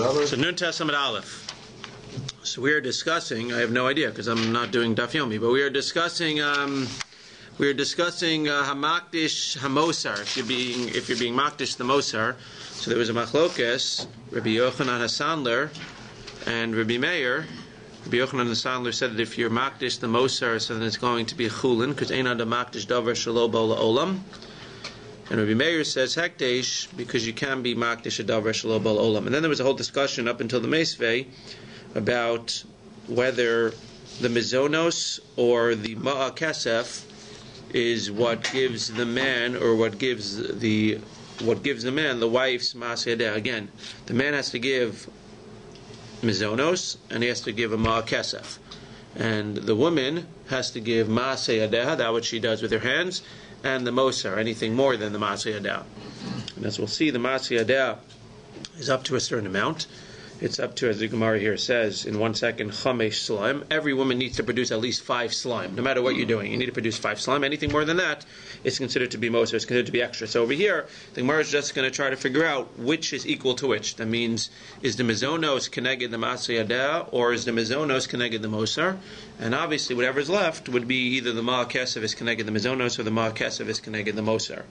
So Nun Testament Aleph. So we are discussing. I have no idea because I'm not doing Daf Yomi, but we are discussing. Hamakdish Hamosar. If you're being Makdish the Mosar. So there was a Machlokes, Rabbi Yochanan HaSandler and Rabbi Meir. Rabbi Yochanan HaSandler said that if you're Makdish the Mosar, so then it's going to be a Chulin because Ein Adam Makdish Davar Shelo Bo La'olam. And Rabbi Meir says Hekdesh because you can be Makdish a Davar Shelo Bo La'olam. And then there was a whole discussion up until the Meisvei about whether the Mizonos or the Ma'a Kesef is what gives the man, or what gives the man, the wife's Masiyadeh. Again, the man has to give Mizonos and he has to give a Ma'a Kesef, and the woman has to give Masiyadeh, that which she does with her hands, and the Mosar, anything more than the Masiyadeh. And as we'll see, the Masiyadeh is up to a certain amount. It's up to, as the Gemara here says, in 1 second, Chamesh slime. Every woman needs to produce at least 5 slime, no matter what you're doing. You need to produce 5 slime. Anything more than that is considered to be Mosar, it's considered to be extra. So over here, the Gemara is just going to try to figure out which is equal to which. That means, is the Mizonos connected the Masiyadeh, or is the Mizonos connected the Mosar? And obviously, whatever is left would be either the Ma'a Kesef is connected the Mizonos, or the Ma'a Kesef is connected the Mosar.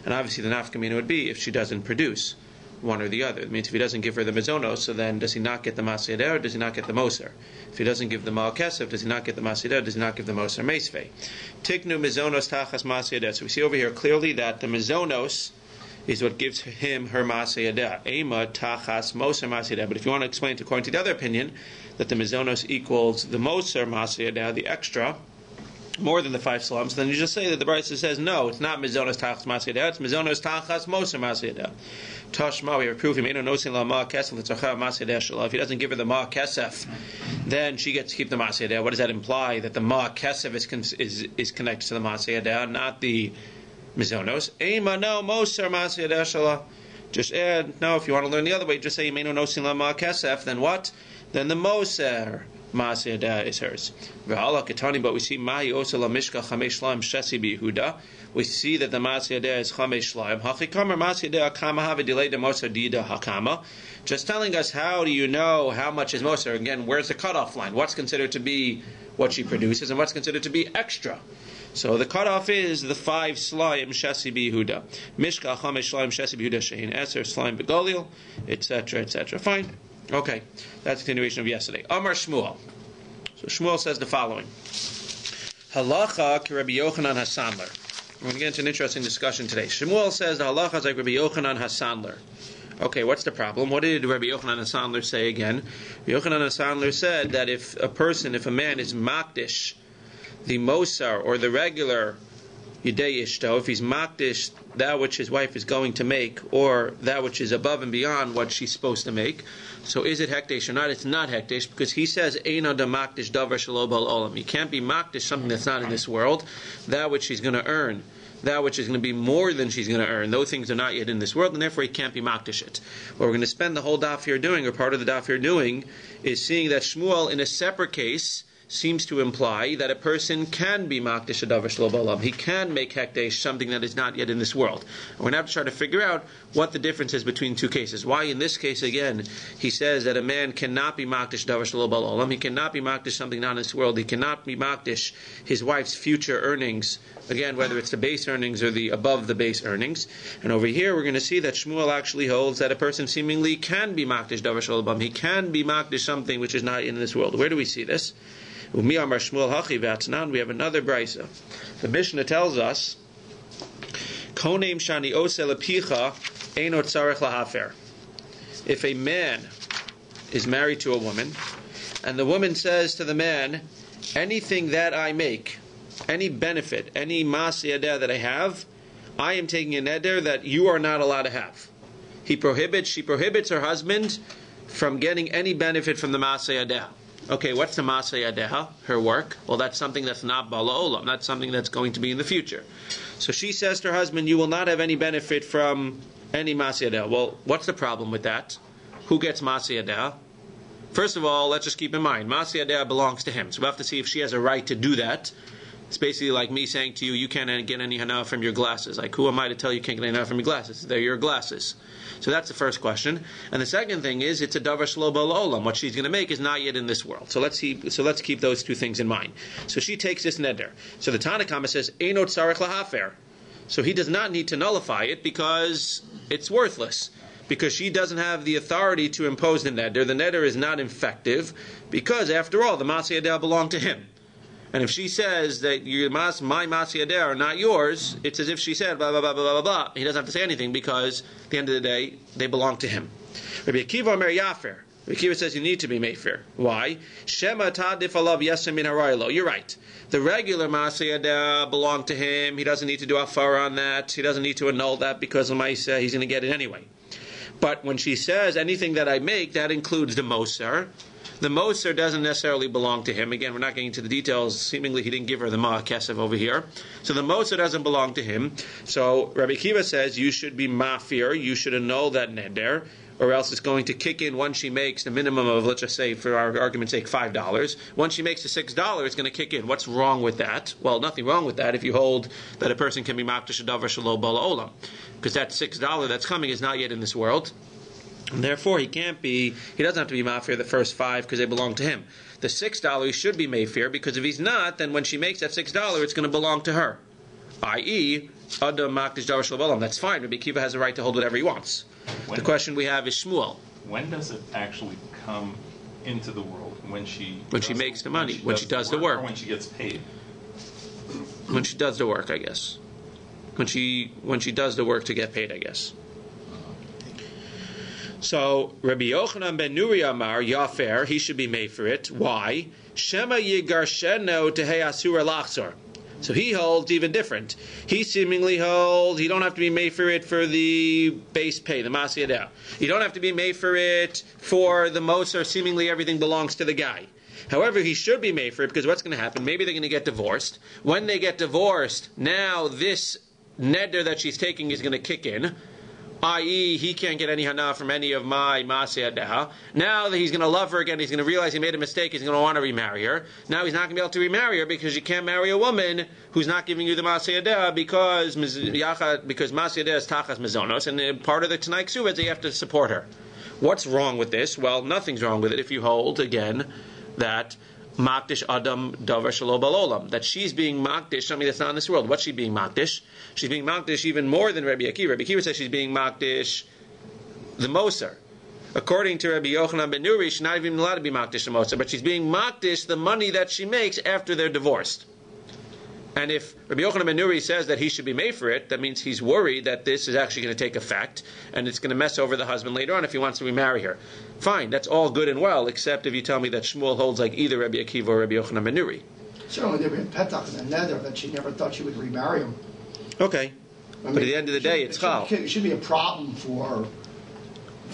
And obviously, the nafkamina would be if she doesn't produce one or the other. It means if he doesn't give her the mizonos, so then does he not get the masiyadeh, or does he not get the moser? If he doesn't give the ma'a kesef, does he not get the masiyadeh, or does he not give the moser? Meisvei. Tiknu mizonos tachas masiyadeh. So we see over here clearly that the mizonos is what gives him her masiyadeh. Ema tachas moser masiyadeh. But if you want to explain it according to the other opinion, that the mizonos equals the moser masiyadeh, the extra, more than the 5 salams, then you just say that the Brisa says, no, it's not mizonos tachas masiyadeh, it's mizonos tachas moser masiyadeh. Tashma, we have proof him. If he doesn't give her the ma kesef, then she gets to keep the masiyadeh. What does that imply? That the ma kesef is connected to the masiyadeh, not the mizonos. Ema no moser masiyadeh shala. Just add, no, if you want to learn the other way, just say Yemeno nosin la ma kesef, then what? Then the moser masiyadeh is hers. But we see Mahi Osa La Mishka Chamesh Shlam Shesi Bihuda. We see that the Masiyadeh is Chamesh Shlam. Hachikamer Masiyadeh Hakama Have Delay the Moser Dida Hakama. Just telling us, how do you know how much is Moser? Again, where's the cutoff line? What's considered to be what she produces and what's considered to be extra? So the cutoff is the 5 Shlaim Shesi Bihuda. Mishka Chamesh Shlam Shesi Bihuda Shein Eser Shlaim Begoliel, etc., etc. Fine. Okay, that's the continuation of yesterday. Amar Shmuel. So Shmuel says the following: Halacha ki Rabbi Yochanan HaSandler. We're going to get into an interesting discussion today. Shmuel says the halacha is like Rabbi Yochanan HaSandler. Okay, what's the problem? What did Rabbi Yochanan HaSandler say again? Rabbi Yochanan HaSandler said that if a man is makdish, the mosar or the regular Yidei Ishto, if he's makdish that which his wife is going to make, or that which is above and beyond what she's supposed to make, so is it hekdesh or not? It's not hekdesh, because he says Eino da makdish davar shelo bal olam. You can't be makdish something that's not in this world, that which she's going to earn, that which is going to be more than she's going to earn. Those things are not yet in this world, and therefore he can't be makdish it. What we're going to spend the whole daf here doing, or part of the daf here doing, is seeing that Shmuel, in a separate case, seems to imply that a person can be makdish a davar shelo ba'olam. He can make hekdesh something that is not yet in this world. And we're going to have to try to figure out what the difference is between two cases. Why in this case, again, he says that a man cannot be makdish davar shelo ba'olam. He cannot be makdish something not in this world. He cannot be makdish his wife's future earnings. Again, whether it's the base earnings or the above the base earnings. And over here, we're going to see that Shmuel actually holds that a person seemingly can be makdish davar shelo ba'olam. He can be makdish something which is not in this world. Where do we see this? We have another brisa. The Mishnah tells us, if a man is married to a woman, and the woman says to the man, anything that I make, any benefit, any masiyadeh that I have, I am taking a neder that you are not allowed to have. She prohibits her husband from getting any benefit from the masiyadeh. Okay, what's the masiyadeh? Her work. Well, that's something that's not bala olam. That's something that's going to be in the future. So she says to her husband, you will not have any benefit from any masiyadeh. Well, what's the problem with that? Who gets masiyadeh? First of all, let's just keep in mind, masiyadeh belongs to him. So we have to see if she has a right to do that. It's basically like me saying to you, you can't get any hana from your glasses. Like, who am I to tell you can't get any hana from your glasses? They're your glasses. So that's the first question. And the second thing is, it's a davar shelo ba'olam. What she's going to make is not yet in this world. So let's keep those two things in mind. So she takes this neder. So the Tanakama says, Eino tzarich lahafer. So he does not need to nullify it because it's worthless. Because she doesn't have the authority to impose the neder. The neder is not effective because, after all, the Masei Adel belonged to him. And if she says that my Masei Adel are not yours, it's as if she said blah, blah, blah, blah, blah, blah. He doesn't have to say anything because, at the end of the day, they belong to him. Rabbi Akiva Omer Yafer. Rabbi Akiva says you need to be mefer. Why? Shema tadif alav yesem min haraylo. You're right. The regular Masei Adel belonged to him. He doesn't need to do afar on that. He doesn't need to annul that because he's going to get it anyway. But when she says anything that I make, that includes the Moser. The Moser doesn't necessarily belong to him. Again, we're not getting into the details. Seemingly, he didn't give her the Ma'ah Kesef over here. So the Moser doesn't belong to him. So Rabbi Akiva says you should be mafir. You should annul that neder, or else it's going to kick in once she makes the minimum of, let's just say, for our argument's sake, $5. Once she makes the $6, it's going to kick in. What's wrong with that? Well, nothing wrong with that if you hold that a person can be makdash davar shelo ba'olam. Because that $6 that's coming is not yet in this world. And therefore, he doesn't have to be mafir the first 5 because they belong to him. The $6 he should be mafir because if he's not, then when she makes that $6, it's going to belong to her. I.e., adam makdash davar shelo ba'olam. That's fine. Rabbi Akiva has a right to hold whatever he wants. The question we have is Shmuel. When does it actually come into the world? When she makes the money, when she does the work, or when she gets paid. When she does the work, I guess. When she does the work to get paid, I guess. So Rabbi Yochanan ben Nuri Amar Yafer, he should be made for it. Why? Shema yigarsheno tehei asura lachzor. So he holds even different. He seemingly holds you don't have to be made for it for the base pay, the Masei Adel. You don't have to be made for it for the Moser. Seemingly everything belongs to the guy. However, he should be made for it because what's going to happen? Maybe they're going to get divorced. When they get divorced, now this neder that she's taking is going to kick in. I.e., he can't get any hana from any of my Masei Adel. Now that he's going to love her again, he's going to realize he made a mistake, he's going to want to remarry her. Now he's not going to be able to remarry her because you can't marry a woman who's not giving you the Masei Adel because Masei Adel is tachas mezonos, and part of the Tanai KESUVOS is that you have to support her. What's wrong with this? Well, nothing's wrong with it if you hold, again, that Makdish Adam Davar Shelo Ba'olam, that she's being Makdish, something that's not in this world. What's she being Makdish? She's being Makdish even more than Rabbi Akiva. Rabbi Akiva says she's being Makdish the Moser. According to Rabbi Yochanan ben Nuri, she's not even allowed to be Makdish the Moser, but she's being Makdish the money that she makes after they're divorced. And if Rabbi Yochanan ben Nuri says that he should be made for it, that means he's worried that this is actually going to take effect and it's going to mess over the husband later on if he wants to remarry her. Fine, that's all good and well, except if you tell me that Shmuel holds like either Rabbi Akiva or Rabbi Yochanan ben Nuri. Certainly there'd be a petach in the nether that she never thought she would remarry him. Okay. But at the end of the day, it's chal. It should be a problem for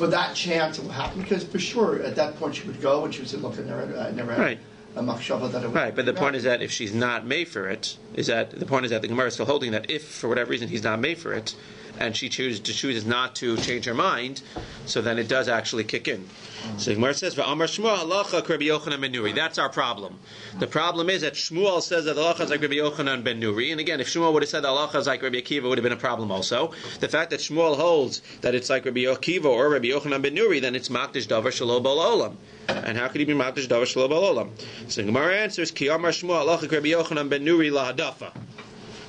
that chance it will happen, because for sure at that point she would go and she would say, look, I never had right. a machshava that it would. Right, but the point is that if she's not made for it, the Gemara is still holding that if for whatever reason he's not made for it, and she chooses not to change her mind, so then it does actually kick in. So the Gemara says, "V'amar Shmuel halacha Rabbi Yochanan ben Nuri." That's our problem. The problem is that Shmuel says that the halacha is like Rabbi Yochanan ben Nuri, and again, if Shmuel would have said the halacha is like Rabbi Akiva, it would have been a problem also. The fact that Shmuel holds that it's like Rabbi Akiva or Rabbi Yochanan ben Nuri, then it's makdish davar shelo ba'olam. And how could he be makdish davar shelo ba'olam? So the Gemara answers, "Ki amar Shmuel halacha Rabbi Yochanan ben Nuri lahadafa."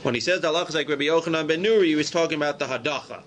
When he says the halacha is like Rabbi Yochanan ben Nuri, he was talking about the hadacha,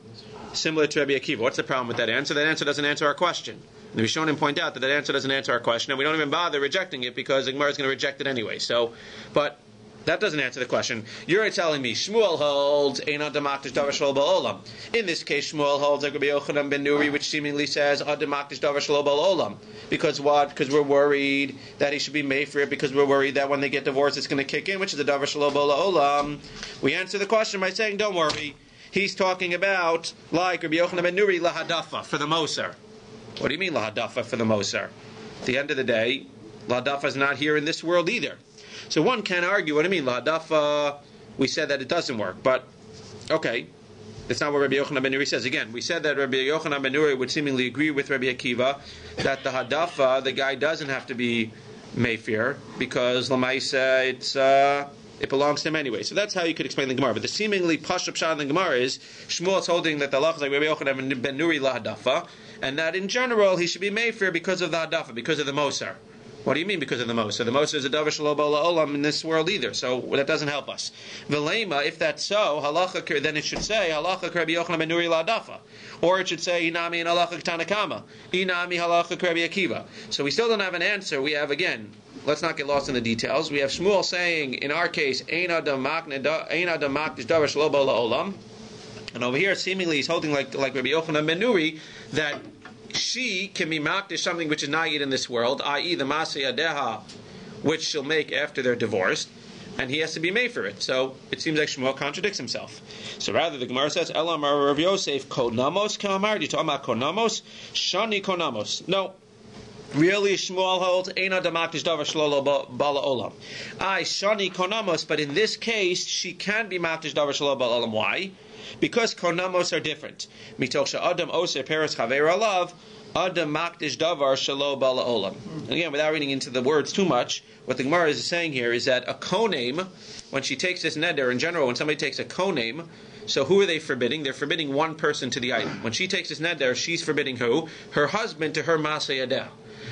similar to Rabbi Akiva. What's the problem with that answer? That answer doesn't answer our question. And we've shown him point out that answer doesn't answer our question, and we don't even bother rejecting it because the Gemara is going to reject it anyway. So, but that doesn't answer the question. You're telling me Shmuel holds Ein Adam Makdish Davar Shelo Ba'olam. In this case, Shmuel holds like Rabbi Yochanan ben Nuri, which seemingly says Adam Makdish Davar Shelo Ba'olam. Because what? Because we're worried that he should be made for it. Because we're worried that when they get divorced, it's going to kick in, which is the Davar Shelo Ba'olam. We answer the question by saying, don't worry. He's talking about like Rabbi Yochanan ben Nuri lahadafa for the Moser. What do you mean lahadafa for the Moser? At the end of the day, lahadafa is not here in this world either. So one can argue, what do you mean lahadafa? We said that it doesn't work, but okay, that's not what Rabbi Yochanan ben Nuri says. Again, we said that Rabbi Yochanan ben Nuri would seemingly agree with Rabbi Akiva that the hadafa, the guy doesn't have to be meifir because lamaisa it belongs to him anyway. So that's how you could explain the Gemara. But the seemingly pashut pshat in the Gemara is Shmuel's holding that the halacha is like Rabbi Yochanan ben Nuri lahadafa, and that in general he should be made for because of the hadafa, because of the Mosar. What do you mean because of the Mosar? The Mosar is a davar shelo ba la'olam in this world either, so that doesn't help us. V'leima, if that's so, halacha, then it should say halacha Rabbi Yochanan ben Nuri lahadafa, or it should say inami and halacha tanakama, inami halacha Rabbi Akiva. So we still don't have an answer. We have again. Let's not get lost in the details. We have Shmuel saying, in our case, ein adam makdish davar shelo ba la'olam, and over here seemingly he's holding like Rabbi Yochanan ben Nuri that she can be makdish something which is not yet in this world, i.e. the masei adeha, which she'll make after they're divorced, and he has to be made for it. So it seems like Shmuel contradicts himself. So rather, the Gemara says, Elamar Rav Yosef konamos kamar. Do you talk about konamos? Shani konamos. No. Really, Shmuel holds Eina damakdish davar shelo bala olam. Shani konamos, but in this case, she can be makdish davar shelo bala olam. Why? Because konamos are different. Mitoch she'adam oser peres chaver alav, adam makdish davar shelo bala olam. And again, without reading into the words too much, what the Gemara is saying here is that a konem, when she takes this neder, in general, when somebody takes a konem, so who are they forbidding? They're forbidding one person to the item. When she takes this neder, she's forbidding who? Her husband to her masei adeh.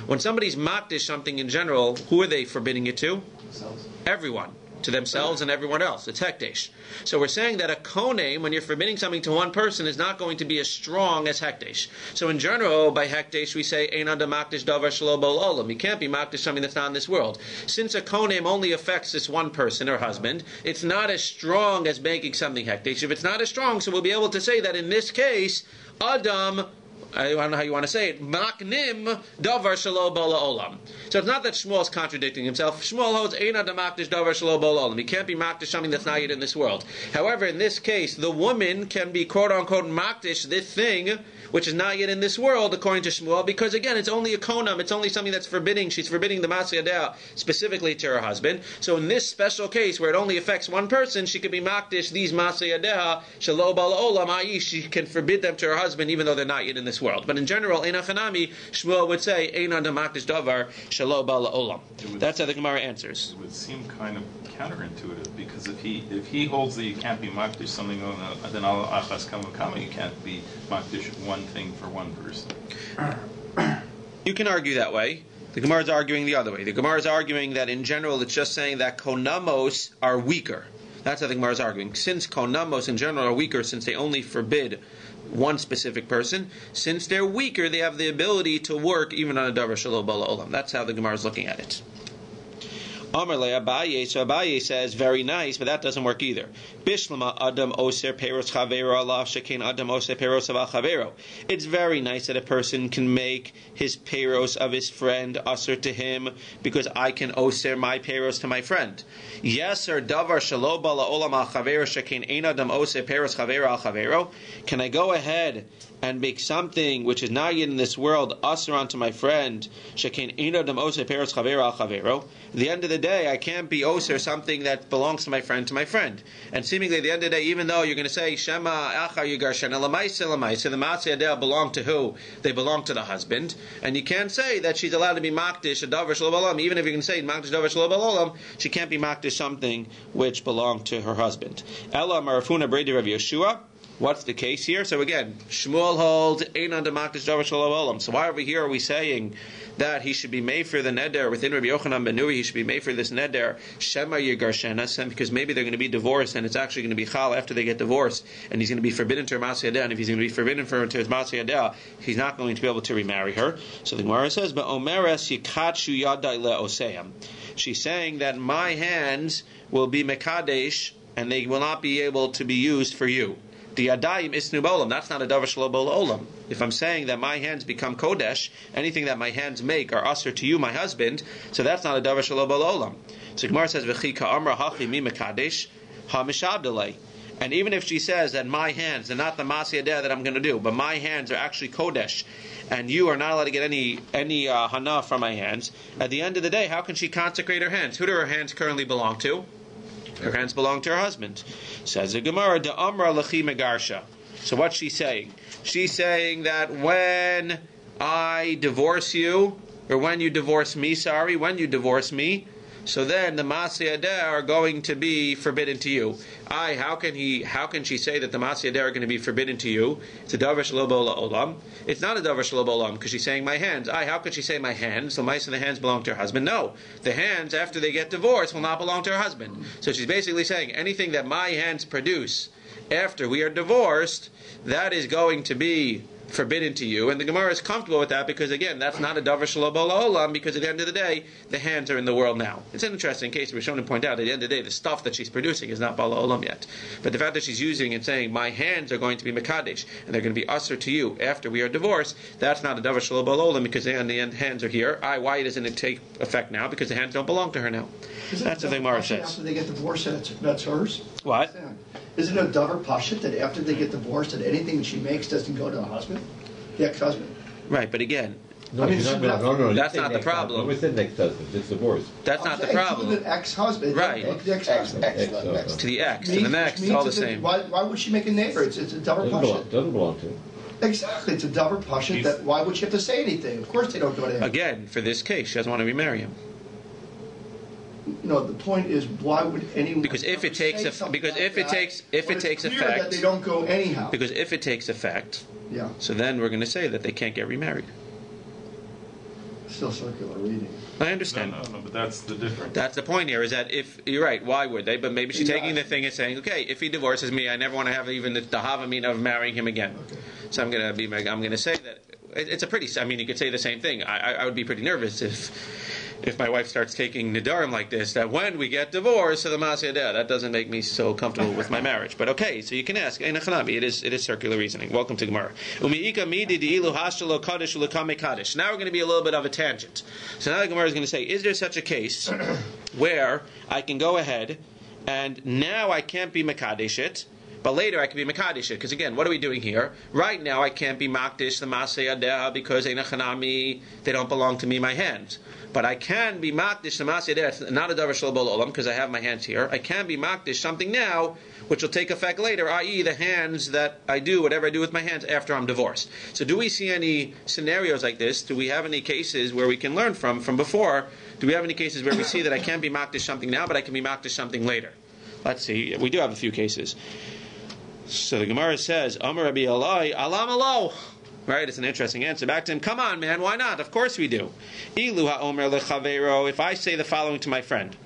When somebody's makdish something in general, who are they forbidding it to? Themselves. Everyone. To themselves and everyone else. It's hekdesh. So we're saying that a konem, when you're forbidding something to one person, is not going to be as strong as hekdesh. So in general, by hekdesh, we say, ein adam makdish davar shelo bal olam. You can't be makdish something that's not in this world. Since a konem only affects this one person, her husband, it's not as strong as making something hekdesh. If it's not as strong, so we'll be able to say that in this case, adam, I don't know how you want to say it, maknim davar shelo bala olam. So it's not that Shmuel's contradicting himself. Shmuel holds eina damakdish davar shelo bala olam. He can't be makdish something that's not yet in this world. However, in this case, the woman can be quote unquote makdish this thing which is not yet in this world, according to Shmuel, because again, it's only a konam, it's only something that's forbidding. She's forbidding the masei adeh specifically to her husband. So in this special case, where it only affects one person, she could be makdish these masei adeh shelo bala olam, i.e. she can forbid them to her husband even though they're not yet in this world. But in general, eina chanami, Shmuel would say eina damakdish davar shelo bala olam. That's how the Gemara answers. It would seem kind of counterintuitive, because if he holds that you can't be makdish something, then al achas kama you can't be makdish one thing for one person. You can argue that way. The Gemara is arguing the other way. The Gemara is arguing that in general it's just saying that konamos are weaker. That's how the Gemara is arguing. Since konamos in general are weaker, since they only forbid one specific person, since they're weaker, they have the ability to work even on a davar shelo bala olam. That's how the Gemara is looking at it. Amar le Abaye, so Abaye says, very nice, but that doesn't work either. Bishlama adam oser peros chavero alav shekein adam oser peros av chavero. It's very nice that a person can make his peros of his friend aser to him, because I can oser my peros to my friend. Yes, or davar shelo bala olam al chavero shekein ein adam oser peros chavero al chavero. Can I go ahead and make something which is not yet in this world aser onto my friend shekein ein adam oser peros chavero al chavero? At the end of the day, I can't be oser something that belongs to my friend. And seemingly at the end of the day, even though you're going to say, Shema achar yugarshena l'maisa, the masei adeh belong to who? They belong to the husband. And you can't say that she's allowed to be makdish a davar shelo bala olam. Even if you can say makdish davar shelo bala olam, she can't be makdish something which belonged to her husband. Ella marafuna bredi Rav Yeshua. What's the case here? So again, Shmuel holds einan damakdish davar shelo bala olam. So why over here are we saying that he should be made for the neder within Rabbi Yochanan ben Nuri? He should be made for this neder shema yigarshena, because maybe they're going to be divorced and it's actually going to be chal after they get divorced, and he's going to be forbidden to her masei adeh. And if he's going to be forbidden to his masei adeh, he's not going to be able to remarry her. So the Gemara says, "But omeres yikachu yadai leoseim." She's saying that my hands will be mekadesh and they will not be able to be used for you. The yadayim isnu b'olam. That's not a davar shelo bala olam. If I'm saying that my hands become kodesh, anything that my hands make are aser to you, my husband, so that's not a davar shelo bala olam. So Gemara says, "V'chi ka'amra hachi mi mekadesh ha mishabdelei." And even if she says that my hands, they're not the masei adeh that I'm going to do, but my hands are actually kodesh, and you are not allowed to get any hana from my hands, at the end of the day, how can she consecrate her hands? Who do her hands currently belong to? Her hands belong to her husband. Says the Gemara, "Da amra lechi megarsha." So what's she saying? She's saying that when I divorce you, or when you divorce me, when you divorce me, so then the Masei Adar are going to be forbidden to you. How can she say that the Masei Adar are going to be forbidden to you? It's a davar shelo b'olam olam. It's not a davar shelo b'olam because she's saying my hands. How could she say my hands? So mice of the hands belong to her husband. No, the hands after they get divorced will not belong to her husband. So she's basically saying anything that my hands produce after we are divorced, that is going to be forbidden to you, and the Gemara is comfortable with that because again, that's not a davar shelo b'olam, because at the end of the day, the hands are in the world now. It's an interesting case. We're shown to point out at the end of the day, the stuff that she's producing is not b'olam yet, but the fact that she's using and saying my hands are going to be mekadesh and they're going to be usher to you after we are divorced, that's not a davar shelo b'olam because in the end, hands are here. Why doesn't it take effect now? Because the hands don't belong to her now. That's what the Gemara says. After they get divorced, that's hers. What? Isn't it a davar pashut that after they get divorced, that anything that she makes doesn't go to the husband, the ex-husband? Right, but again, no, that's not the problem. We said next-husband, it's divorce. That's not the problem. To the ex-husband, right? The ex-husband. To the ex, to the next, it's all the same. Why would she make a neighbor? It's a davar pashut. Doesn't belong to him. Exactly, it's a davar pashut. That why would she have to say anything? Of course, they don't go to him. Again, for this case, she doesn't want to remarry him. No, the point is, why would anyone? Because if it takes effect, that they don't go anyhow. Because if it takes effect, yeah. So then we're going to say that they can't get remarried. Still circular reading. I understand. No, but that's the difference. That's the point here. Is that if you're right, why would they? But maybe she's taking the thing and saying, okay, if he divorces me, I never want to have even the havamina of marrying him again. Okay. So I'm going to say that it's a pretty. I mean, you could say the same thing. I would be pretty nervous if my wife starts taking nidarim like this, that when we get divorced, so the Masei Adar, that doesn't make me so comfortable with my marriage. But okay, so you can ask. It is circular reasoning. Welcome to Gemara. Now we're going to be a little bit of a tangent. So now the Gemara is going to say, is there such a case where I can go ahead and now I can't be mekadesh it, but later I can be mekadesh it? Because again, what are we doing here? Right now I can't be makdish the Masei Adar because einachanami, they don't belong to me, my hands. But I can be makdish the Masei Adar. It's not a davar shelo b'olam because I have my hands here. I can be makdish something now, which will take effect later, i.e. the hands that I do, whatever I do with my hands after I'm divorced. So do we see any scenarios like this? Do we have any cases where we can learn from before? Do we have any cases where we see that I can be makdish something now, but I can be makdish something later? Let's see. We do have a few cases. So the Gemara says, Amar Rabbi Aryai, Alam alo. Right, it's an interesting answer. Back to him, come on, man, why not? Of course we do. Ilu ha'omer lechavero, if I say the following to my friend,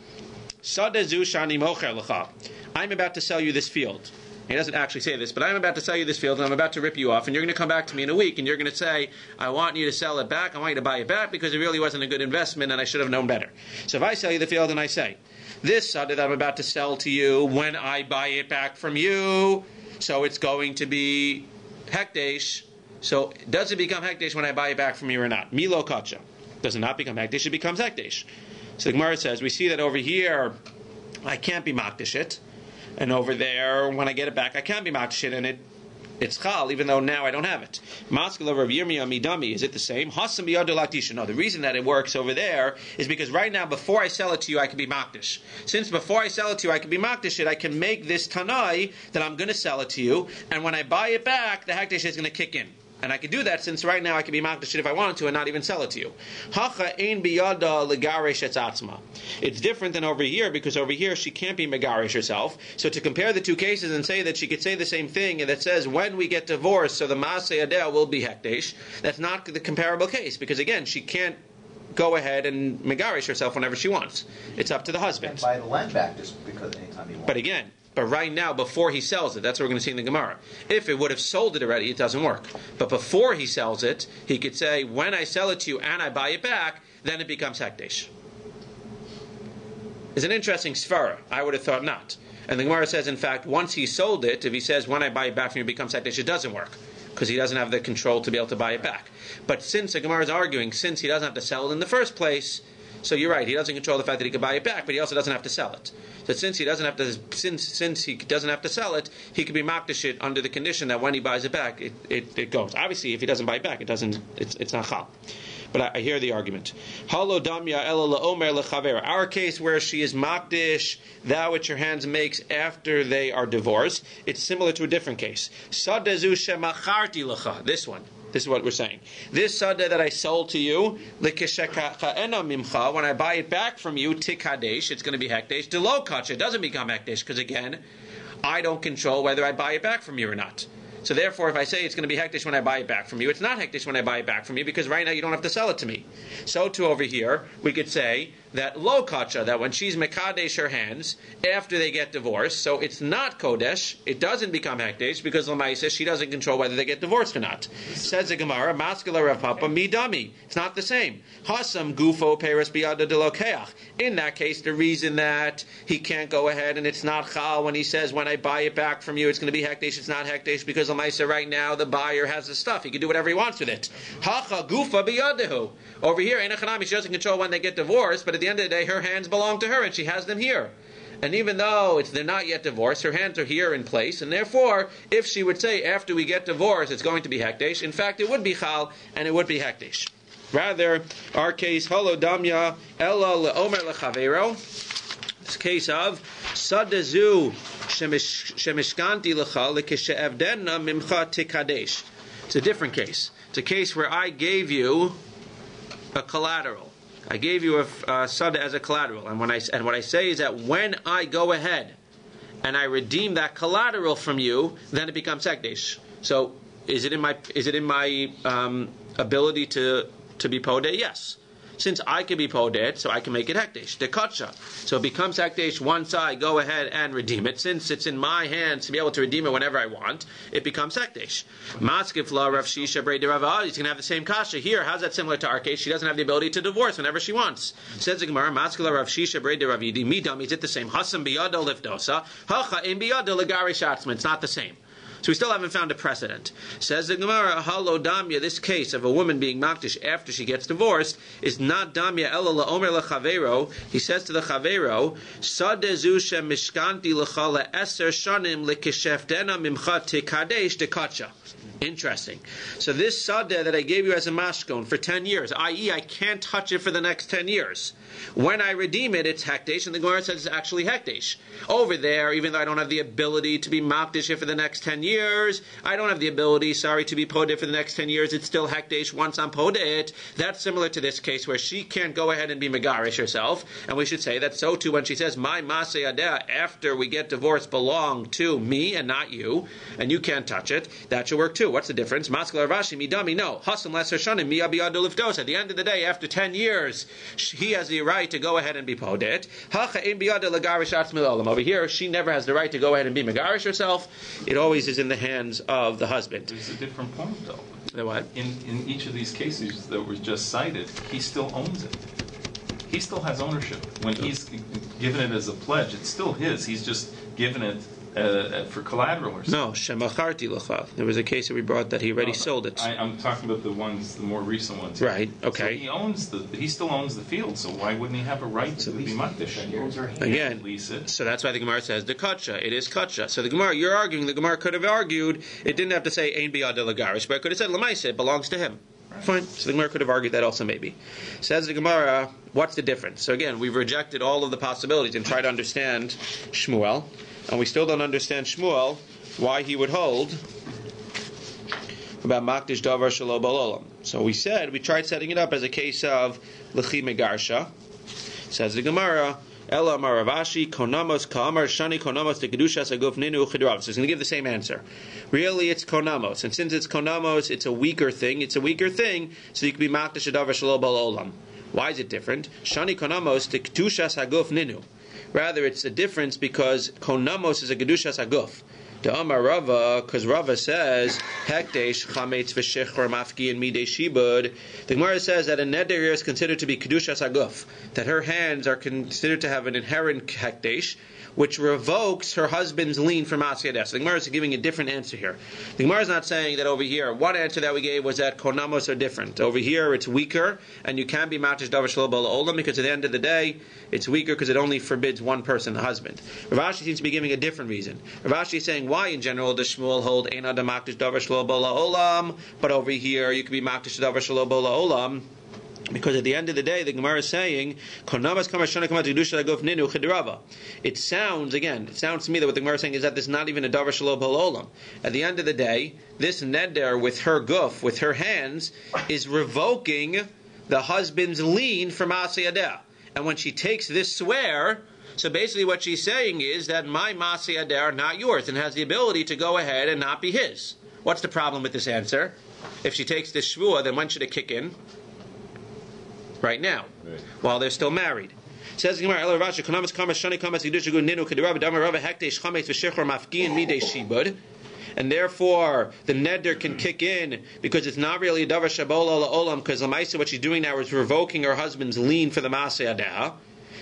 Sadezu shani mocher lecha, I'm about to sell you this field. He doesn't actually say this, but I'm about to sell you this field, and I'm about to rip you off, and you're going to come back to me in a week, and you're going to say, I want you to sell it back, I want you to buy it back, because it really wasn't a good investment, and I should have known better. So if I sell you the field, and I say, this sadeh that I'm about to sell to you, when I buy it back from you, so it's going to be hekdesh. So does it become hekdesh when I buy it back from you or not? Milo kacha. Does it not become hekdesh? It becomes hekdesh. So the Gemara says, we see that over here, I can't be makdish it. And over there, when I get it back, I can be makdish it, and it's chal, even though now I don't have it. Maskala Rav Yirmiyah midami, is it the same? Hasam biyado latisha. No, the reason that it works over there is because right now, before I sell it to you, I can be makdish. Since before I sell it to you, I can be makdish it, I can make this tanai that I'm going to sell it to you, and when I buy it back, the hekdesh is going to kick in. And I can do that since right now I can be makdish it if I wanted to and not even sell it to you. Hacha ein biyada legaresh etzatzma. It's different than over here because over here she can't be megaresh herself. So to compare the two cases and say that she could say the same thing and that says when we get divorced, so the Masei Adar will be hekdesh, that's not the comparable case because again she can't go ahead and megarish herself whenever she wants. It's up to the husband. Buy the land back just because anytime he wants. But right now, before he sells it, that's what we're going to see in the Gemara. If it would have sold it already, it doesn't work. But before he sells it, he could say, when I sell it to you and I buy it back, then it becomes hekdesh. It's an interesting svara. I would have thought not. And the Gemara says, in fact, once he sold it, if he says, when I buy it back from you, it becomes hekdesh, it doesn't work. Because he doesn't have the control to be able to buy it back. But since the Gemara is arguing, since he doesn't have to sell it in the first place, so you're right, he doesn't control the fact that he can buy it back, but he also doesn't have to sell it. So since he doesn't have to sell it, he can be makdish it under the condition that when he buys it back, it goes. Obviously, if he doesn't buy it back, it's not chal. But I hear the argument. Halo damya ela laomer lechavera. Our case where she is makdish, that which her hands makes after they are divorced, it's similar to a different case. Sadezu shemacharti lecha. This one. This is what we're saying. This sada that I sold to you, when I buy it back from you, tikadesh, it's going to be hekdesh. Delo kacha, it doesn't become hekdesh, because again, I don't control whether I buy it back from you or not. So therefore, if I say it's going to be hekdesh when I buy it back from you, it's not hekdesh when I buy it back from you, because right now you don't have to sell it to me. So too over here, we could say that lo kacha, that when she's mekadesh her hands after they get divorced, so it's not kodesh, it doesn't become hekdesh, because Lamaisa, she doesn't control whether they get divorced or not. Says the Gemara, maskala Rav Papa, midami. It's not the same. Hasam gufo peres biyada delokeach. In that case, the reason that he can't go ahead and it's not chal when he says, when I buy it back from you, it's going to be hekdesh, it's not hekdesh, because Lamaisa right now, the buyer has the stuff. He can do whatever he wants with it. Hacha gufa biyadahu. Over here, Einachanami, she doesn't control when they get divorced, but at the end of the day, her hands belong to her, and she has them here. And even though they're not yet divorced, her hands are here in place, and therefore, if she would say, after we get divorced, it's going to be hekdesh, in fact, it would be chal, and it would be hekdesh. Rather, our case, holo damya, ella leomer lechavero, this case of, sadazu shemishkanti lecha lekeshe'evdena mimcha tikadesh. It's a different case. It's a case where I gave you a collateral. I gave you a sada as a collateral, and what I say is that when I go ahead and I redeem that collateral from you, then it becomes hekdesh. So, is it in my ability to be podeh? Yes. Since I can be podeh, so I can make it hekdesh. Dekatcha. So it becomes hekdesh once I go ahead and redeem it. Since it's in my hands to be able to redeem it whenever I want, it becomes hekdesh. Maskif la Rav Shisha Brei Rava. He's going to have the same kasha here. How's that similar to our case? She doesn't have the ability to divorce whenever she wants. Says the Gemara, Maskif la Rav Shisha Brei Ravidi. Midam, is it the same? Hasam biyado lifdosa. Hacha im biyado legari shatzman. It's not the same. So we still haven't found a precedent. Says the Gemara, halo damya, this case of a woman being makdish after she gets divorced is not damya ela la'omer lechavero. He says to the chavero, sadezu shemishkanti lecha le'eser shanim lekesheftena mimcha tikadesh dekacha. Interesting. So this sadeh that I gave you as a mashkon for 10 years, i.e. I can't touch it for the next 10 years. When I redeem it, it's hekdesh, and the Gemara says it's actually hekdesh. Over there, even though I don't have the ability to be makdish it for the next 10 years, I don't have the ability, to be podeh for the next 10 years, it's still hekdesh once I'm podeh it. That's similar to this case where she can't go ahead and be megarish herself, and we should say that so too when she says, my maseh adeh, after we get divorced, belong to me and not you, and you can't touch it, that should work too. What's the difference? Maskal Ravashi, midami, no. Hasan lesser shanim, mi abiyadu lifdos. At the end of the day, after 10 years, he has the right to go ahead and be podeh. Hacha im biyadu legarish atzmil olam. Over here, she never has the right to go ahead and be megarish herself. It always is in the hands of the husband. There's a different point, though. The what? In each of these cases that were just cited, he still owns it. He still has ownership. When he's given it as a pledge, it's still his. He's just given it for collateral or something. No, shemacharti lecha. There was a case that we brought that he already sold it. I'm talking about the more recent ones. Right. Okay. So he still owns the field. So why wouldn't he have a right to be makdish? Again, lease it. So that's why the Gemara says the kacha. It is kacha. So the Gemara, you're arguing. The Gemara could have argued. It didn't have to say ein biyad legarish, but it could have said lemaisa. It belongs to him. Right. Fine. So the Gemara could have argued that also maybe. Says the Gemara, what's the difference? So again, we've rejected all of the possibilities and tried to understand Shmuel. And we still don't understand Shmuel, why he would hold about Makdish Davar Shelo Balolam. So we tried setting it up as a case of Lechi Megarsha. Says the Gemara, Ela Amar Ravashi, Konamos Ka'amar Shani Konamos de Kedushas Aguf Ninu Chidurav. So it's going to give the same answer. Really, it's Konamos. And since it's Konamos, it's a weaker thing. So you can be Makdish Davar Shelo Balolam. Why is it different? Shani Konamos de Kedushas Aguf Ninu. Rather, it's a difference because konamos is a gedushas aguf. The Amar Rava, because Rava says hekdesh chametz v'shechor mafki and midei shibud. The Gemara says that a neder is considered to be kedushas aguf, that her hands are considered to have an inherent hekdesh, which revokes her husband's lien from Asiyadeh. So the Gemara is giving a different answer here. The Gemara is not saying that over here, one answer that we gave was that konamos are different. Over here, it's weaker, and you can be matish davar shelo ba'olam, because at the end of the day, it's weaker because it only forbids one person, the husband. Rav Ashi seems to be giving a different reason. Rav Ashi is saying, why in general does Shmuel hold ein adam makdish davar shelo ba'olam, but over here, you can be makdish davar shelo ba'olam? Because at the end of the day, the Gemara is saying, it sounds to me that what the Gemara is saying is that this is not even a davar shelo b'olam. At the end of the day, this neder with her guf, with her hands, is revoking the husband's lien from Masei Adeh. And when she takes this swear, so basically what she's saying is that my Masei Adeh are not yours, and has the ability to go ahead and not be his. What's the problem with this answer? If she takes this shvuah, then when should it kick in? Right now, while they're still married. Says the Gemara, and therefore the neder can kick in because it's not really a davar shabol olam, because Lamaisa, what she's doing now is revoking her husband's lien for the Masei Adeh.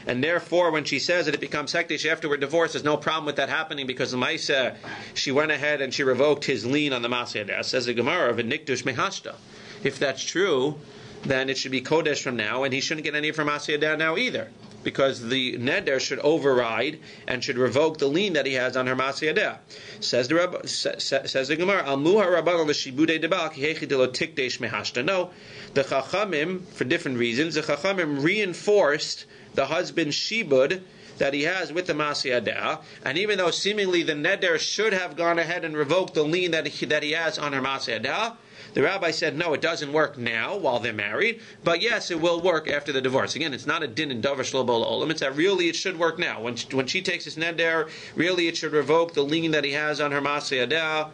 And therefore, when she says that it becomes hektish after we're divorced, there's no problem with that happening because Lamaisa, she went ahead and she revoked his lien on the Masei Adeh. Says the Gemara, v'nikdush mehashta. If that's true, then it should be kodesh from now, and he shouldn't get any from Masei Adeh now either, because the neder should override and should revoke the lien that he has on her Masei Adeh. Says the Gemara, Almuha Rabban l'shibudei debal ki hechi delo tikdesh mehashta. No, the Chachamim, for different reasons, the Chachamim reinforced the husband's shibud that he has with the Masei Adeh, and even though seemingly the neder should have gone ahead and revoked the lien that he has on her Masei Adeh, the rabbi said, no, it doesn't work now while they're married, but yes, it will work after the divorce. Again, it's not a din in davar shelo b'olam. It's that really it should work now. When she takes this neder, really it should revoke the lien that he has on her Masei Adeh,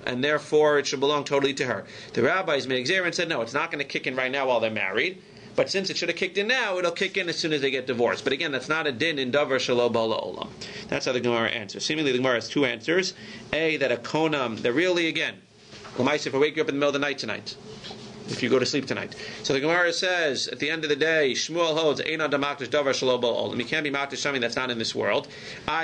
and therefore it should belong totally to her. The rabbis made exer and said, no, it's not going to kick in right now while they're married, but since it should have kicked in now, it'll kick in as soon as they get divorced. But again, that's not a din in davar shelo b'olam. That's how the Gemara answers. Seemingly the Gemara has two answers. A, that a konam, that really, again, if I wake you up in the middle of the night tonight, if you go to sleep tonight. So the Gemara says, at the end of the day, Shmuel holds, Einan damakdish davar shelo b'olam. He can't be makdish something that's not in this world.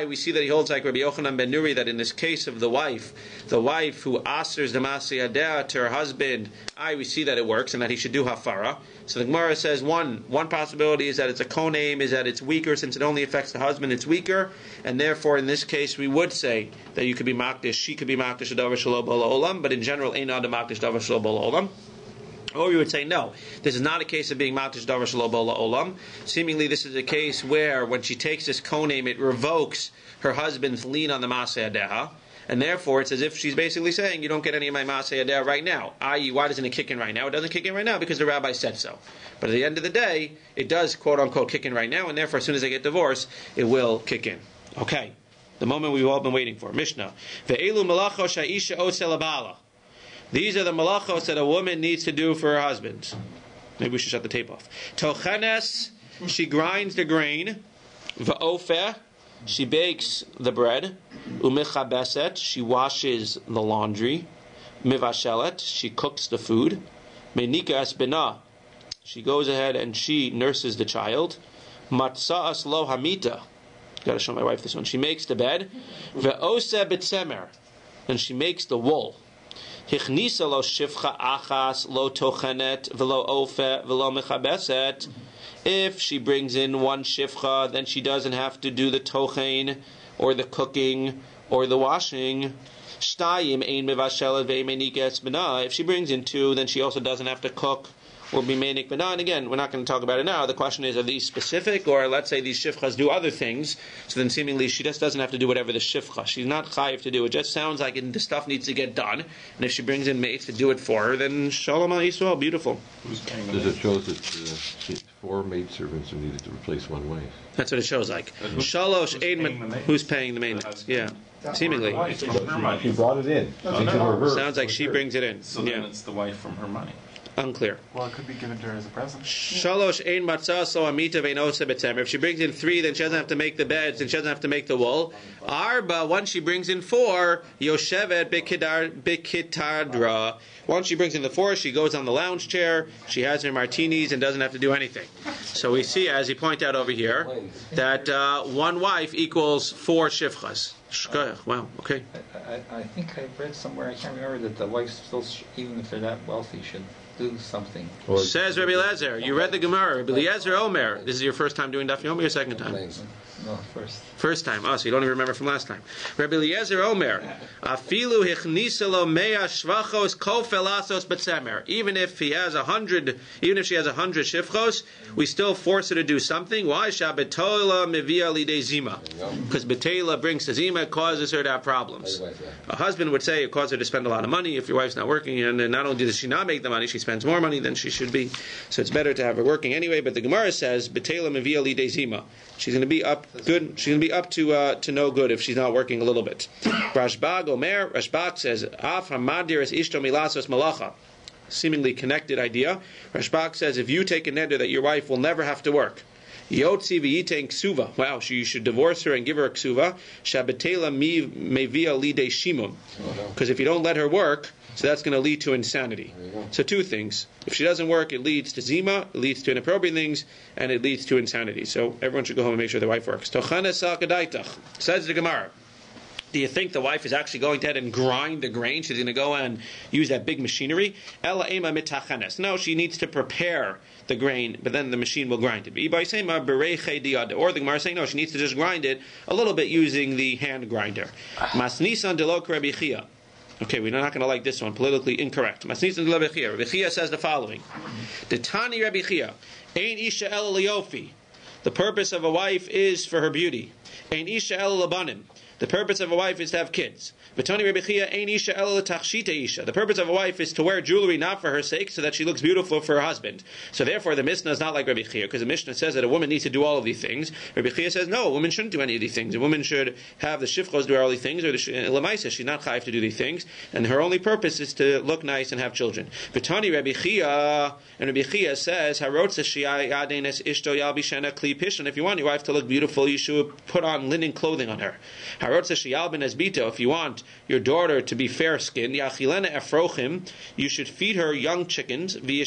We see that he holds like Rabbi Yochanan ben Nuri, that in this case of the wife who asers the Masei Adeh to her husband, we see that it works, and that he should do hafara. So the Gemara says one possibility is that it's a koname, is that it's weaker, since it only affects the husband, it's weaker, and therefore in this case we would say that you could be makdish, she could be makdish davar shelo b'olam, but in general, Einan damakdish davar shelo b'olam. Or we would say, no, this is not a case of being makdish davar shelo b'olam. Seemingly this is a case where when she takes this koname, it revokes her husband's lien on the Masei Adeh, and therefore it's as if she's basically saying, you don't get any of my Masei Adeh right now. I.e., why doesn't it kick in right now? It doesn't kick in right now because the rabbi said so. But at the end of the day, it does, quote-unquote, kick in right now, and therefore as soon as they get divorced, it will kick in. Okay, the moment we've all been waiting for. Mishnah. Ve'elu malachos ha'isha oseh labala. These are the malachos that a woman needs to do for her husband. Maybe we should shut the tape off. Tochenes, she grinds the grain. Va'ofeh, she bakes the bread. Umechabeset, she washes the laundry. Mivashelet, she cooks the food. Menika esbina, she goes ahead and she nurses the child. Matza'as lo hamita, got to show my wife this one. She makes the bed. Ve'oseh bitzemer, and she makes the wool. Hichnisa lo shivcha achas lo tochenet velo ofe velo mechabeset. If she brings in one shivcha, then she doesn't have to do the tochen, or the cooking, or the washing. Shtayim ein mevashelet ve'menika esbina. If she brings in two, then she also doesn't have to cook or be menik b'na. And again, we're not going to talk about it now. The question is, are these specific, or let's say these shivchas do other things, so then seemingly she just doesn't have to do whatever the shivcha. She's not chayiv to do. It just sounds like the stuff needs to get done, and if she brings in mates to do it for her, then shalom al Yisrael, beautiful. Who's paying the Does it maid? show that 4 maidservants who needed to replace one wife? That's what it shows like. Who's Shalosh paying ein, the maid? who's paying the maintenance? Yeah, seemingly. Wife from her money. She brought it in. No, Into no. her Sounds like she brings it in. So then Yeah, it's the wife from her money. unclear. Well, it could be given to her as a present. Shalosh ein matzah so amita ve'noseh betzemer. If she brings in 3, then she doesn't have to make the beds, and she doesn't have to make the wool. Arba, once she brings in 4, yoshevet b'kitadra. Once she brings in the 4, she goes on the lounge chair, she has her martinis, and doesn't have to do anything. So we see, as he pointed out over here, that one wife equals 4 shivchas. Wow, okay. I think I read somewhere, I can't remember, that the wife still, even if they're that wealthy, should do something. Says Rabbi Eliezer, you read the Gemara. Rabbi Eliezer Omer. This is your first time doing Daf Yomi or your second time? No, first. First time. Oh, so you don't even remember from last time. Rabbi Eliezer Omer. Afilu hichnisa lo mea shvachos kol felasos betzemer. Even if she has 100 shifchos, we still force her to do something. Why? Shabetola mevia lidei zima. Because betela brings to zima, causes her to have problems. A husband would say it causes her to spend a lot of money if your wife's not working, and not only does she not make the money, she spends more money than she should be. So it's better to have her working anyway. But the Gemara says betela mevia lidei zima. She's going to be up good. She's going to be up to no good if she's not working a little bit. Rashbag Omer. Rashbag says af hamadir es ishto milasos malacha. Seemingly connected idea. Rashbag says if you take a neder that your wife will never have to work. Yotzi v'yitein ksuva. Wow, you should divorce her and give her a ksuva. Shabbatela mevia lidei shimun. Because if you don't let her work, so that's going to lead to insanity. So two things. If she doesn't work, it leads to zima, it leads to inappropriate things, and it leads to insanity. So everyone should go home and make sure their wife works. Says the Gemara. Do you think the wife is actually going to head and grind the grain? She's going to go and use that big machinery? Ela ema mitachanes. No, she needs to prepare the grain, but then the machine will grind it. Or the Gemara is saying, no, she needs to just grind it a little bit using the hand grinder. Masnisan delok Rabbi Chia. Okay, we're not going to like this one. Politically incorrect. Masnisan delok Rabbi Chia. Rabbi Chia says the following. Detani Rabbi Chia. Ein isha el liyofi. The purpose of a wife is for her beauty. Ein isha el labanim. The purpose of a wife is to have kids. The purpose of a wife is to wear jewelry not for her sake, so that she looks beautiful for her husband. So therefore, the Mishnah is not like Rabbi Chia, because the Mishnah says that a woman needs to do all of these things. Rabbi Chia says no, a woman shouldn't do any of these things. A woman should have the shifchos do all these things, or the lemaisa, she's not chayiv to do these things, and her only purpose is to look nice and have children. V'tani Rabbi Chia, and Rabbi Chia says, if you want your wife to look beautiful, you should put on linen clothing on her. If you want your daughter to be fair-skinned, you should feed her young chickens, and you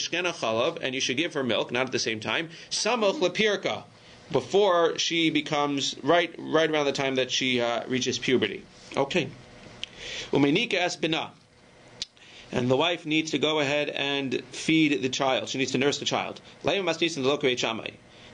should give her milk, not at the same time, before she becomes, right around the time that she reaches puberty. Okay. And the wife needs to go ahead and feed the child. She needs to nurse the child.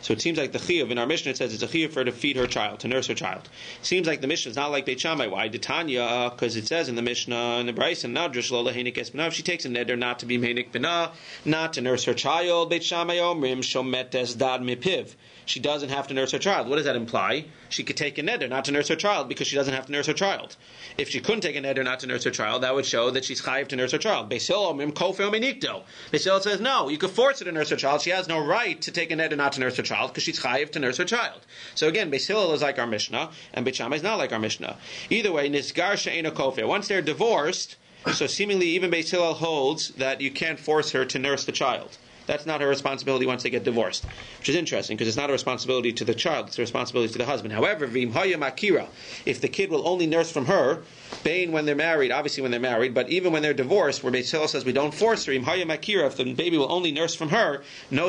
So it seems like the chiyuv in our Mishnah, it says it's a chiyuv for her to feed her child, to nurse her child. It seems like the Mishnah is not like Beit Shammai. Why? Tanya, because it says in the Mishnah, in the Bryce, and Nadrash lo lehenik es b'na, if she takes a neder not to be mehenik b'na, not to nurse her child, Beit Shammai omrim shomet es dad mipiv. She doesn't have to nurse her child. What does that imply? She could take a neder not to nurse her child because she doesn't have to nurse her child. If she couldn't take a neder not to nurse her child, that would show that she's chayiv to nurse her child. Beit Hillel omrim kofel menikto. Beit Hillel says no, you could force her to nurse her child. She has no right to take a neder not to nurse her child because she's chayiv to nurse her child. So again, Beit Hillel is like our Mishnah, and Beit Shammai is not like our Mishnah. Either way, nisgar she'ena kofel. Once they're divorced, so seemingly even Beit Hillel holds that you can't force her to nurse the child. That's not her responsibility once they get divorced, which is interesting because it's not a responsibility to the child; it's a responsibility to the husband. However, if the kid will only nurse from her, when they're married, obviously when they're married, but even when they're divorced, where Beit Hillel says we don't force her, if the baby will only nurse from her, then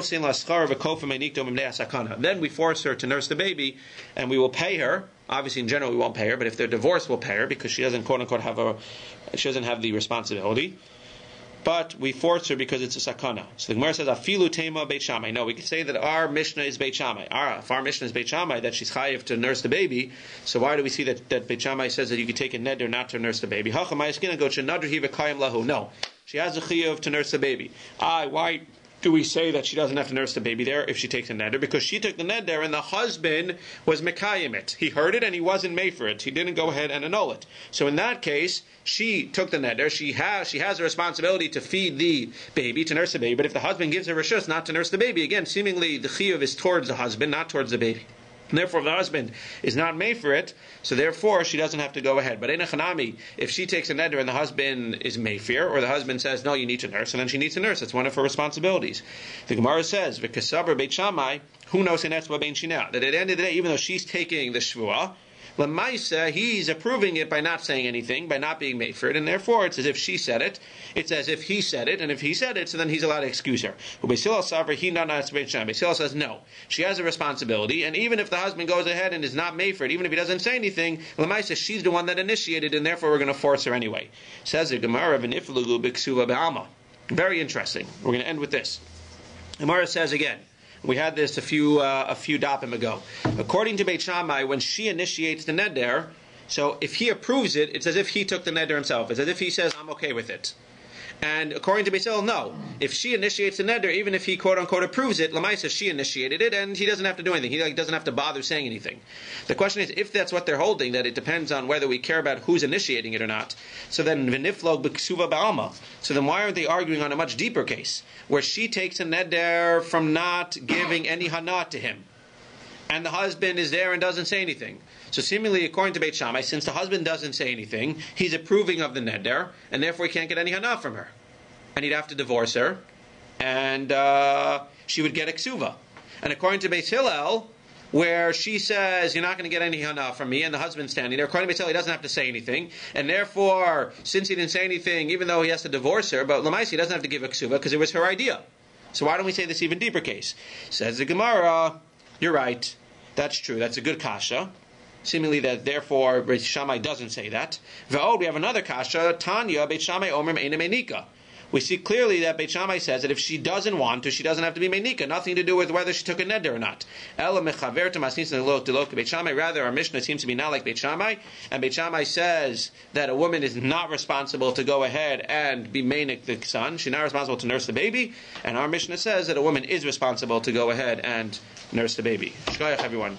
we force her to nurse the baby, and we will pay her. Obviously, in general, we won't pay her, but if they're divorced, we'll pay her because she doesn't quote unquote have the responsibility. But we force her because it's a sakana. So the Gemara says, "Afilu tema Beit Shammai." No, we can say that our Mishnah is Beit Shammai. If our Mishnah is Beit Shammai, that she's chayiv to nurse the baby. So why do we see that Beit Shammai says that you can take a neder not to nurse the baby? No, she has a chiyuv to nurse the baby. Why do we say that she doesn't have to nurse the baby there if she takes a neder? Because she took the neder and the husband was mekayim it. He heard it and he wasn't made for it. He didn't go ahead and annul it. So in that case, she took the neder. She has a responsibility to feed the baby, to nurse the baby. But if the husband gives her reshus not to nurse the baby, again, seemingly the chiyuv is towards the husband, not towards the baby. And therefore, if the husband is not made for it, so therefore she doesn't have to go ahead. But in a chanami, if she takes a neder and the husband is mayfair, or the husband says, no, you need to nurse, and then she needs to nurse, it's one of her responsibilities. The Gemara says, V'kesaber Beit Shammai, who knows in etzba bein shina, that at the end of the day, even though she's taking the shvuah, Lamaisa, he's approving it by not saying anything, by not being made for it, and therefore it's as if she said it, it's as if he said it, and if he said it, so then he's allowed to excuse her. Beit Hillel says no. She has a responsibility, and even if the husband goes ahead and is not made for it, even if he doesn't say anything, Lamaisa, she's the one that initiated, and therefore we're going to force her anyway. Says the Gemara, Very interesting. We're going to end with this. Gemara says again, we had this a few dapim ago. According to Beit Shammai, when she initiates the neder, so if he approves it, it's as if he took the neder himself. It's as if he says, I'm okay with it. And according to Beit Hillel, no. If she initiates the neder, even if he quote-unquote approves it, Lamaisa, she initiated it, and he doesn't have to do anything. He doesn't have to bother saying anything. The question is, if that's what they're holding, that it depends on whether we care about who's initiating it or not, so then v'niflog b'ksuva ba'alma. So then why aren't they arguing on a much deeper case, where she takes a neder from not giving any hana to him, and the husband is there and doesn't say anything? So seemingly, according to Beit Shammai, since the husband doesn't say anything, he's approving of the neder, and therefore he can't get any hana from her. And he'd have to divorce her, and she would get a ksuva. And according to Beit Hillel, where she says, you're not going to get any hana from me, and the husband's standing there, according to Beit Hillel, he doesn't have to say anything, and therefore, since he didn't say anything, even though he has to divorce her, but Lamaisi, he doesn't have to give a ksuva, because it was her idea. So why don't we say this even deeper case? Says the Gemara, you're right, that's true, that's a good kasha. Seemingly that therefore Beit Shammai doesn't say that. Ve'od, we have another kasha, Tanya, Beit Shammai omer me'ena menika. We see clearly that Beit Shammai says that if she doesn't want to, she doesn't have to be menika. Nothing to do with whether she took a neder or not. Ela mechaver to masnis delok Beit Shammai. Rather, our Mishnah seems to be not like Beit Shammai, and Beit Shammai says that a woman is not responsible to go ahead and be menik the son. She's not responsible to nurse the baby, and our Mishnah says that a woman is responsible to go ahead and nurse the baby. Shkoyach, everyone.